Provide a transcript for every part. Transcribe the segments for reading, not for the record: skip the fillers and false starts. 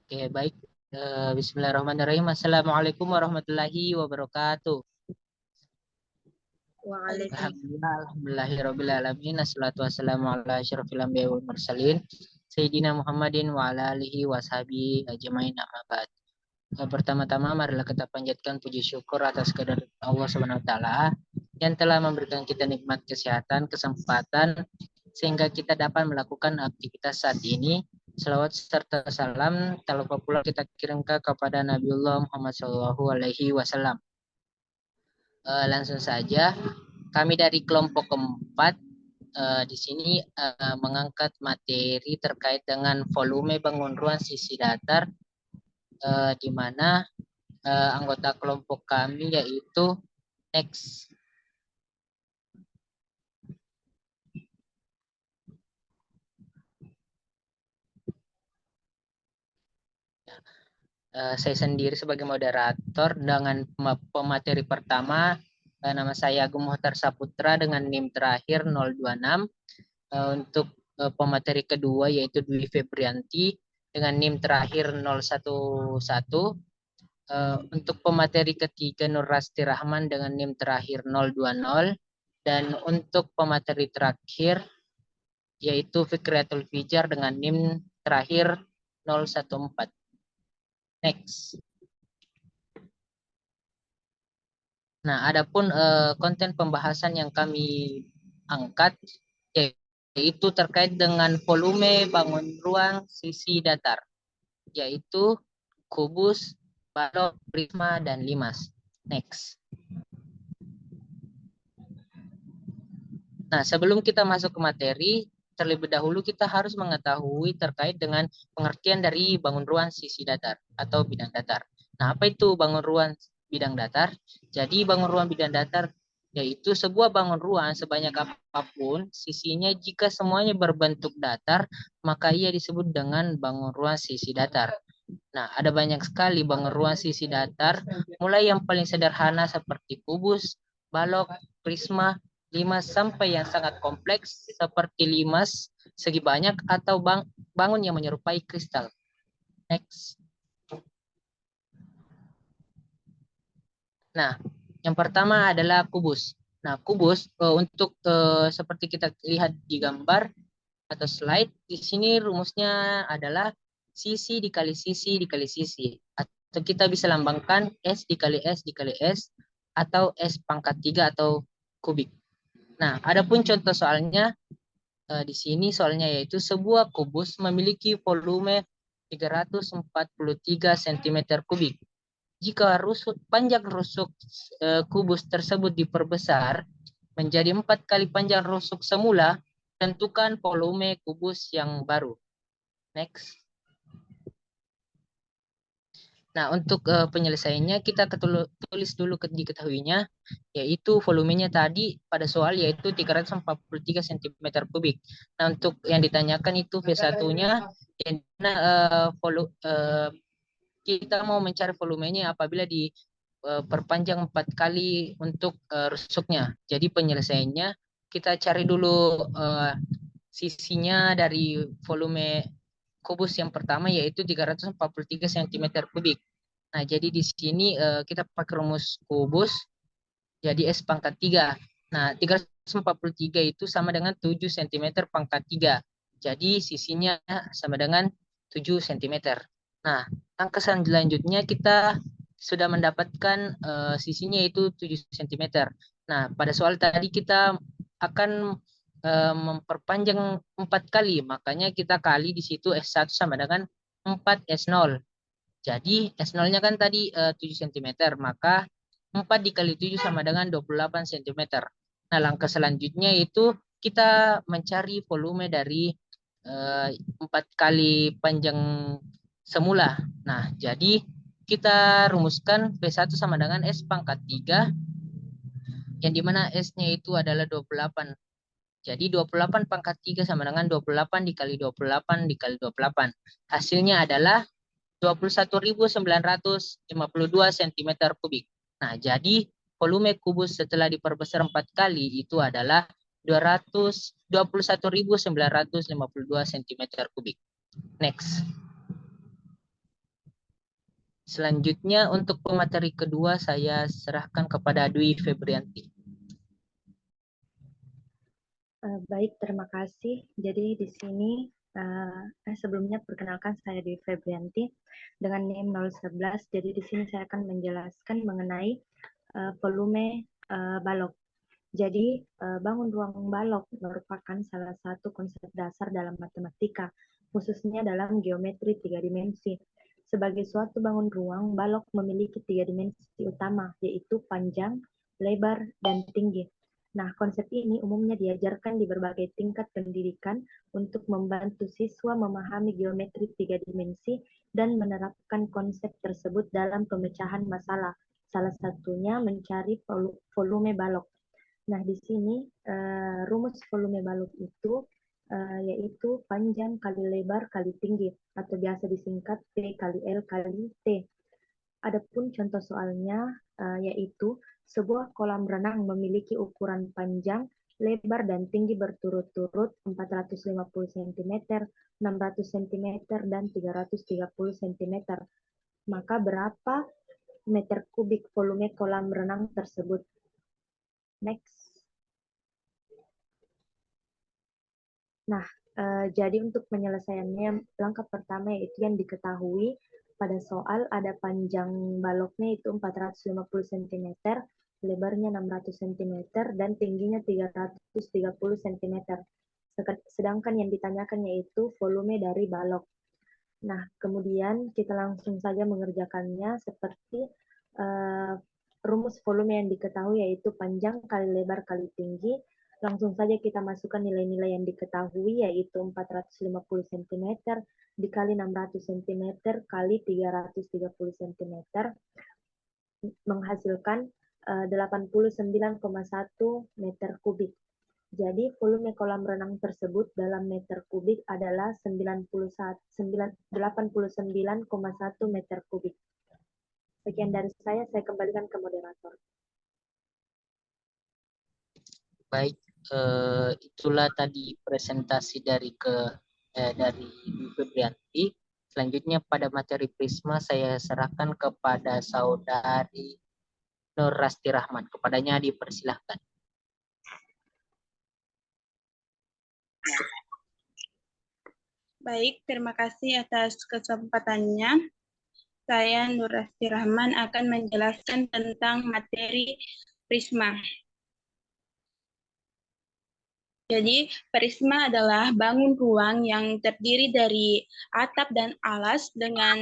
Oke, baik. Bismillahirrahmanirrahim. Assalamualaikum warahmatullahi wabarakatuh. Waalaikumsalam. Alhamdulillah, alhamdulillahirabbil alamin. Assalatu wassalamu ala asyrofil anbiya'i wal mursalin. Sayyidina Muhammadin wa ala alihi washabihi ajmain amma ba'd. Pertama-tama marilah kita panjatkan puji syukur atas kehadirat Allah Subhanahu wa taala yang telah memberikan kita nikmat kesehatan, kesempatan sehingga kita dapat melakukan aktivitas saat ini. Selawat serta salam tak lupa pula kita kirimkan kepada Nabiullah Muhammad Shallallahu Alaihi Wasallam. Langsung saja, kami dari kelompok keempat di sini mengangkat materi terkait dengan volume bangun ruang sisi datar, di mana anggota kelompok kami yaitu X. Saya sendiri sebagai moderator dengan pemateri pertama, nama saya Agung Mohtar Saputra dengan NIM terakhir 026. Untuk pemateri kedua yaitu Dwi Febrianti dengan NIM terakhir 011. Untuk pemateri ketiga Nur Rasti Rahman dengan NIM terakhir 020. Dan untuk pemateri terakhir yaitu Fikriatul Fijar dengan NIM terakhir 014. Next. Nah, adapun konten pembahasan yang kami angkat yaitu terkait dengan volume bangun ruang sisi datar, yaitu kubus, balok, prisma, dan limas. Next. Nah, sebelum kita masuk ke materi, terlebih dahulu kita harus mengetahui terkait dengan pengertian dari bangun ruang sisi datar atau bidang datar. Nah, apa itu bangun ruang bidang datar? Jadi bangun ruang bidang datar yaitu sebuah bangun ruang sebanyak apapun sisinya jika semuanya berbentuk datar, maka ia disebut dengan bangun ruang sisi datar. Nah, ada banyak sekali bangun ruang sisi datar, mulai yang paling sederhana seperti kubus, balok, prisma, limas, sampai yang sangat kompleks seperti limas segi banyak atau bangun yang menyerupai kristal. Next. Nah, yang pertama adalah kubus. Nah, kubus untuk seperti kita lihat di gambar atau slide, di sini rumusnya adalah sisi dikali sisi dikali sisi. Atau kita bisa lambangkan S dikali S dikali S atau S pangkat 3 atau kubik. Nah, adapun contoh soalnya di sini soalnya yaitu sebuah kubus memiliki volume 343 cm kubik. Jika panjang rusuk kubus tersebut diperbesar menjadi 4 kali panjang rusuk semula, tentukan volume kubus yang baru. Next. Nah, untuk penyelesaiannya kita tulis dulu diketahuinya, yaitu volumenya tadi pada soal yaitu 343 cm kubik. Nah, untuk yang ditanyakan itu V1-nya, kita mau mencari volumenya apabila diperpanjang 4 kali untuk rusuknya. Jadi penyelesaiannya kita cari dulu sisinya dari volume kubus yang pertama yaitu 343 cm kubik. Nah, jadi di sini kita pakai rumus kubus, jadi S pangkat 3. Nah, 343 itu sama dengan 7 cm pangkat 3. Jadi sisinya sama dengan 7 cm. Nah, langkah selanjutnya kita sudah mendapatkan sisinya itu 7 cm. Nah, pada soal tadi kita akan memperpanjang 4 kali, makanya kita kali di situ S1 sama dengan 4 S0. Jadi S0-nya kan tadi 7 cm, maka 4 dikali 7 sama dengan 28 cm. Nah, langkah selanjutnya itu kita mencari volume dari 4 kali panjang semula. Nah, jadi kita rumuskan V1 sama dengan S pangkat 3, yang dimana S-nya itu adalah 28. Jadi 28 pangkat 3 sama dengan 28 dikali 28 dikali 28. Hasilnya adalah 21.952 cm kubik. Nah, jadi volume kubus setelah diperbesar 4 kali itu adalah 221.952 cm kubik. Next. Selanjutnya untuk pemateri kedua saya serahkan kepada Dwi Febrianti. Baik, terima kasih. Jadi di sini sebelumnya perkenalkan saya Dwi Febrianti dengan NIM 011. Jadi di sini saya akan menjelaskan mengenai volume balok. Jadi bangun ruang balok merupakan salah satu konsep dasar dalam matematika, khususnya dalam geometri 3 dimensi. Sebagai suatu bangun ruang, balok memiliki 3 dimensi utama, yaitu panjang, lebar, dan tinggi. Nah, konsep ini umumnya diajarkan di berbagai tingkat pendidikan untuk membantu siswa memahami geometri 3 dimensi dan menerapkan konsep tersebut dalam pemecahan masalah. Salah satunya mencari volume balok. Nah, di sini rumus volume balok itu yaitu panjang kali lebar kali tinggi atau biasa disingkat P kali L kali T. Adapun contoh soalnya yaitu sebuah kolam renang memiliki ukuran panjang, lebar, dan tinggi berturut-turut 450 cm, 600 cm, dan 330 cm. Maka berapa meter kubik volume kolam renang tersebut? Next. Nah, jadi untuk penyelesaiannya, langkah pertama yaitu yang diketahui pada soal ada panjang baloknya itu 450 cm, lebarnya 600 cm, dan tingginya 330 cm. Sedangkan yang ditanyakan yaitu volume dari balok. Nah, kemudian kita langsung saja mengerjakannya seperti rumus volume yang diketahui yaitu panjang kali lebar kali tinggi. Langsung saja kita masukkan nilai-nilai yang diketahui yaitu 450 cm dikali 600 cm kali 330 cm menghasilkan 89,1 meter kubik. Jadi volume kolam renang tersebut dalam meter kubik adalah 89,1 meter kubik. Sekian dari saya kembalikan ke moderator. Baik, itulah tadi presentasi dari Febrianti. Selanjutnya pada materi Prisma saya serahkan kepada saudari Nur Rasti Rahman. Kepadanya dipersilahkan. Baik, terima kasih atas kesempatannya. Saya Nur Rasti Rahman akan menjelaskan tentang materi Prisma. Jadi, prisma adalah bangun ruang yang terdiri dari atap dan alas dengan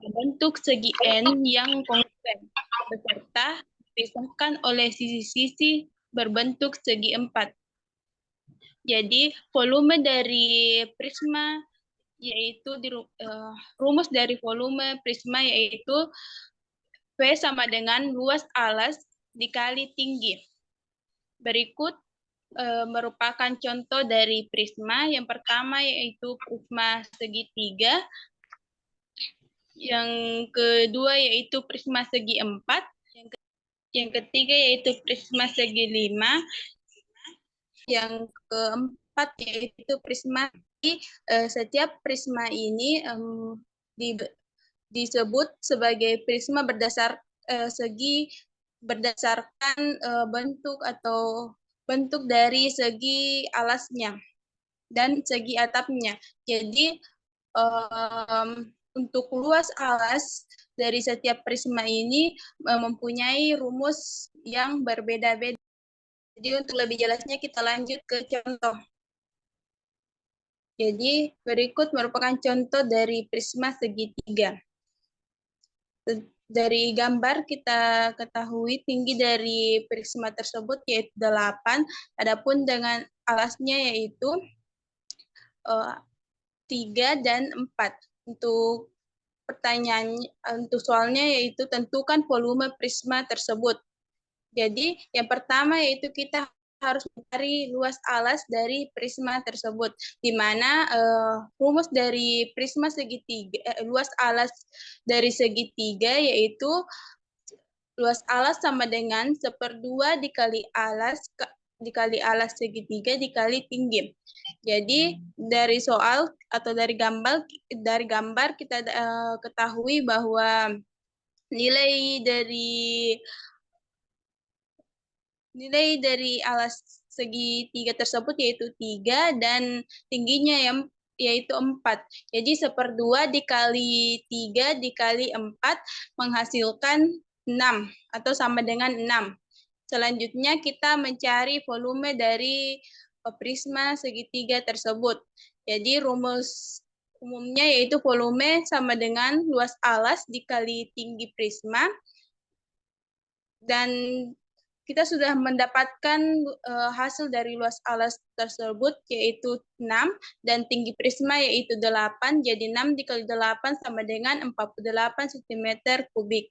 bentuk segi N yang konsisten, beserta dipisahkan oleh sisi-sisi berbentuk segi 4. Jadi, volume dari prisma yaitu rumus dari volume prisma yaitu V sama dengan luas alas dikali tinggi. Berikut merupakan contoh dari prisma. Yang pertama yaitu prisma segitiga. Yang kedua yaitu prisma segi 4. Yang ketiga yaitu prisma segi 5. Yang keempat yaitu prisma. Setiap prisma ini disebut sebagai prisma berdasarkan bentuk atau bentuk dari segi alasnya dan segi atapnya. Jadi untuk luas alas dari setiap prisma ini mempunyai rumus yang berbeda-beda. Jadi untuk lebih jelasnya kita lanjut ke contoh. Jadi berikut merupakan contoh dari prisma segitiga. Dari gambar kita ketahui tinggi dari prisma tersebut yaitu 8, adapun dengan alasnya yaitu 3 dan 4. Untuk untuk soalnya yaitu tentukan volume prisma tersebut. Jadi yang pertama yaitu kita harus mencari luas alas dari prisma tersebut, di mana rumus dari prisma segitiga, luas alas dari segitiga yaitu luas alas sama dengan 1/2 dikali alas dikali alas segitiga dikali tinggi. Jadi dari soal atau dari gambar kita ketahui bahwa nilai dari alas segitiga tersebut yaitu 3 dan tingginya yaitu 4. Jadi 1/2 dikali 3 dikali 4 menghasilkan 6 atau sama dengan 6. Selanjutnya kita mencari volume dari prisma segitiga tersebut. Jadi rumus umumnya yaitu volume sama dengan luas alas dikali tinggi prisma. Dan kita sudah mendapatkan hasil dari luas alas tersebut yaitu 6 dan tinggi prisma yaitu 8. Jadi 6 dikali 8 sama dengan 48 cm kubik.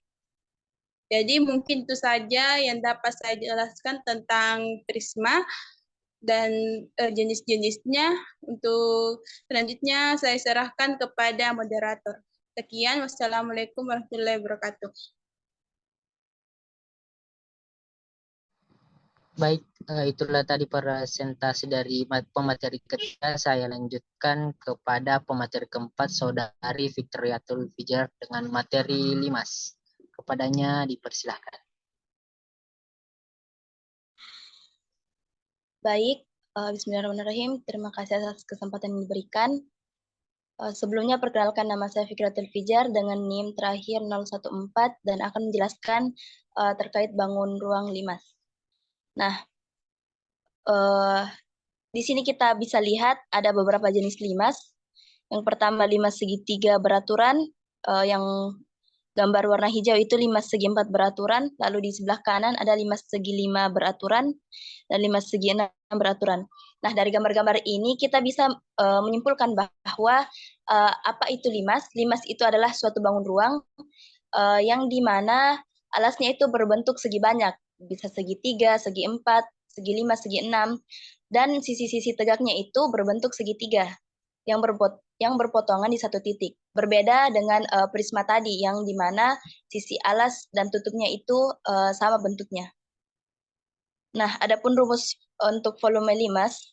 Jadi mungkin itu saja yang dapat saya jelaskan tentang prisma dan jenis-jenisnya. Untuk selanjutnya saya serahkan kepada moderator. Sekian, wassalamualaikum warahmatullahi wabarakatuh. Baik, itulah tadi presentasi dari pemateri ketiga. Saya lanjutkan kepada pemateri keempat, Saudari Fitriatul Fijar dengan materi limas. Kepadanya dipersilahkan. Baik, bismillahirrahmanirrahim. Terima kasih atas kesempatan yang diberikan. Sebelumnya perkenalkan, nama saya Fikratul Fijar dengan NIM terakhir 014 dan akan menjelaskan terkait bangun ruang limas. Nah, di sini kita bisa lihat ada beberapa jenis limas. Yang pertama limas segitiga beraturan, yang gambar warna hijau itu limas segi 4 beraturan, lalu di sebelah kanan ada limas segi 5 beraturan, dan limas segi 6 beraturan. Nah, dari gambar-gambar ini kita bisa menyimpulkan bahwa apa itu limas? Limas itu adalah suatu bangun ruang yang dimana alasnya itu berbentuk segi banyak, bisa segi 3, segi 4, segi 5, segi 6, dan sisi-sisi tegaknya itu berbentuk segitiga yang berpotongan di satu titik. Berbeda dengan prisma tadi yang dimana sisi alas dan tutupnya itu sama bentuknya. Nah, adapun rumus untuk volume limas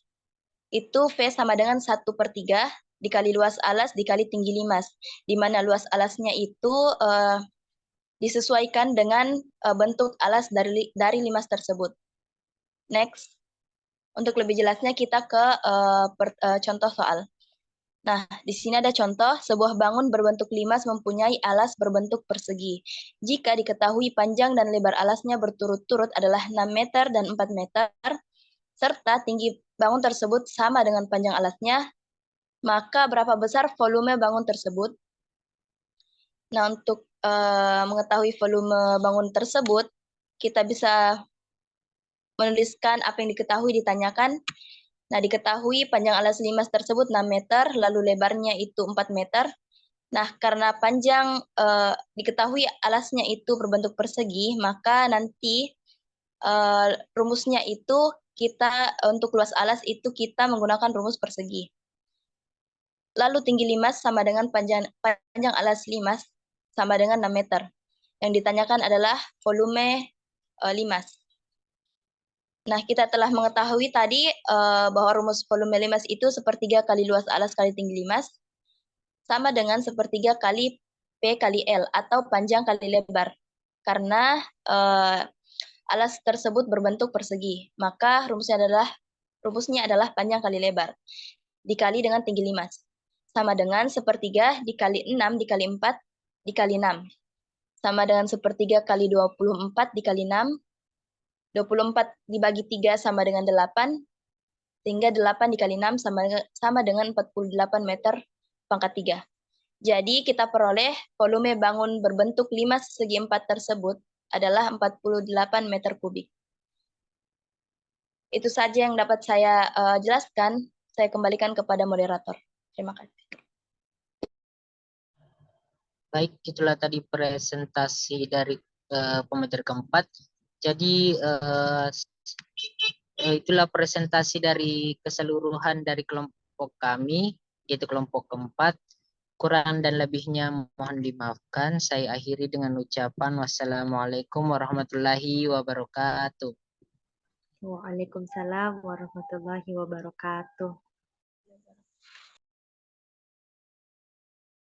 itu V sama dengan 1/3 dikali luas alas dikali tinggi limas, di mana luas alasnya itu disesuaikan dengan bentuk alas dari limas tersebut. Next, untuk lebih jelasnya kita ke contoh soal. Nah, di sini ada contoh, sebuah bangun berbentuk limas mempunyai alas berbentuk persegi. Jika diketahui panjang dan lebar alasnya berturut-turut adalah 6 meter dan 4 meter, serta tinggi bangun tersebut sama dengan panjang alasnya, maka berapa besar volume bangun tersebut? Nah, untuk mengetahui volume bangun tersebut, kita bisa menuliskan apa yang diketahui ditanyakan. Nah, diketahui panjang alas limas tersebut 6 meter, lalu lebarnya itu 4 meter. Nah, karena panjang diketahui alasnya itu berbentuk persegi, maka nanti rumusnya itu kita untuk luas alas itu kita menggunakan rumus persegi. Lalu tinggi limas sama dengan panjang alas limas sama dengan 6 meter. Yang ditanyakan adalah volume limas. Nah, kita telah mengetahui tadi bahwa rumus volume limas itu 1/3 kali luas alas kali tinggi limas sama dengan 1/3 kali P kali L atau panjang kali lebar. Karena alas tersebut berbentuk persegi, maka rumusnya adalah panjang kali lebar dikali dengan tinggi limas. Sama dengan 1/3 dikali 6 dikali 4 dikali 6. Sama dengan 1/3 kali 24 dikali 6. 24 dibagi 3 sama dengan 8, sehingga 8 dikali 6 sama dengan 48 meter pangkat 3. Jadi kita peroleh volume bangun berbentuk limas segi 4 tersebut adalah 48 meter kubik. Itu saja yang dapat saya jelaskan. Saya kembalikan kepada moderator. Terima kasih. Baik, itulah tadi presentasi dari pemateri keempat. Jadi itulah presentasi dari keseluruhan dari kelompok kami, yaitu kelompok keempat. Kurang dan lebihnya mohon dimaafkan. Saya akhiri dengan ucapan wassalamualaikum warahmatullahi wabarakatuh. Waalaikumsalam warahmatullahi wabarakatuh.